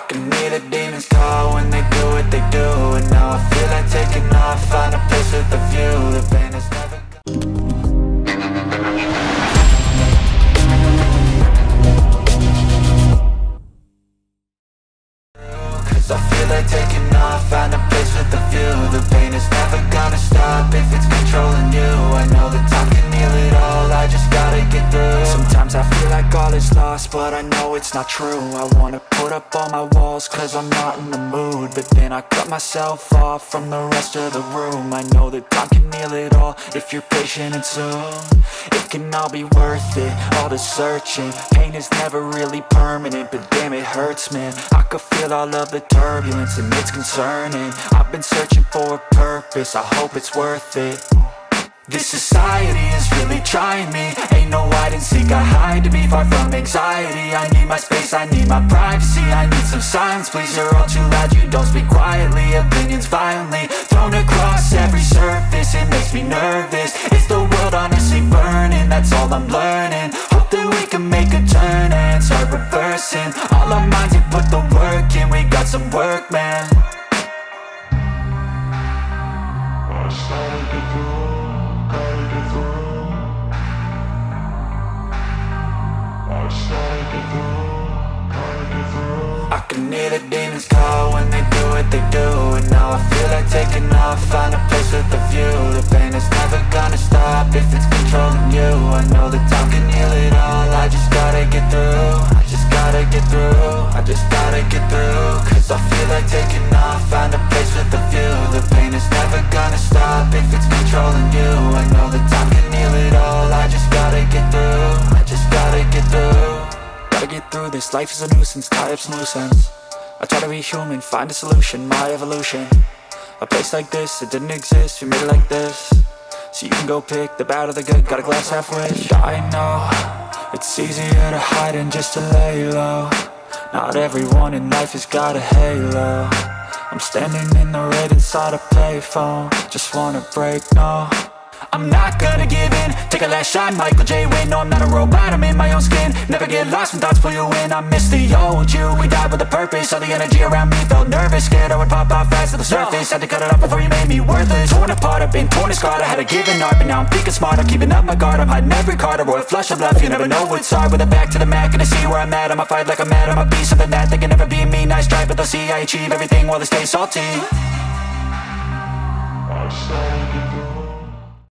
can hear the demons call when they do what they do. And now I feel like taking off, find a place with a view. The pain is never I feel like taking off, find a place with a view. The pain is never gonna stop if it's controlling you. I know that time can heal it all, I just gotta get through. Sometimes I feel like all is lost, but I know it's not true. I wanna put up all my walls cause I'm not in the mood, but then I cut myself off from the rest of the room. I know that time can heal it all if you're patient and soon it can all be worth it, all the searching. Pain is never really permanent, but damn it hurts, man. I could feel all of the turbulence and it's concerning. I've been searching for a purpose, I hope it's worth it. This society is really trying me. Ain't no hide and seek, I hide to be far from anxiety. I need my space, I need my privacy. I need some silence, please, you're all too loud. You don't speak quietly, opinions violently thrown across every surface. It makes me nervous, is the world honestly burning? That's all I'm learning. Hope that we can make a turn and start reversing all our minds and put the work in. We got some work, man. I can hear the demons call when they do what they do. And now I feel like taking off, find a place with a view. The pain is never gonna stop if it's controlling you. I know that time can heal it all, I just gotta get through. I just gotta get through, I just gotta get through. Cause I feel like taking off, find a place with a view. The pain is never gonna stop if it's controlling you. I know that time can heal it all, I just gotta get through. I just gotta get through. Gotta get through this, life is a nuisance, tie up some loose ends. I try to be human, find a solution, my evolution. A place like this, it didn't exist, we made it like this. So you can go pick the bad or the good, got a glass half wish. I know, it's easier to hide than just to lay low. Not everyone in life has got a halo. I'm standing in the red inside a payphone, just wanna break, no. I'm not gonna give in, take a last shot, Michael J. Win. No, I'm not a robot, I'm in my own skin. Never get lost when thoughts pull you in. I miss the old you, we died with a purpose. All the energy around me felt nervous, scared I would pop out fast to the surface. Had to cut it off before you made me worthless. Torn apart, I've been torn and scarred. I had a given art, but now I'm thinking smart. I'm keeping up my guard, I'm hiding every card. A royal flush of love, you never know what's hard. With a back to the mat, gonna see where I'm at. I'ma fight like I'm mad, I'ma be something that they can never be me. Nice try, but they'll see I achieve everything while they stay salty. I started to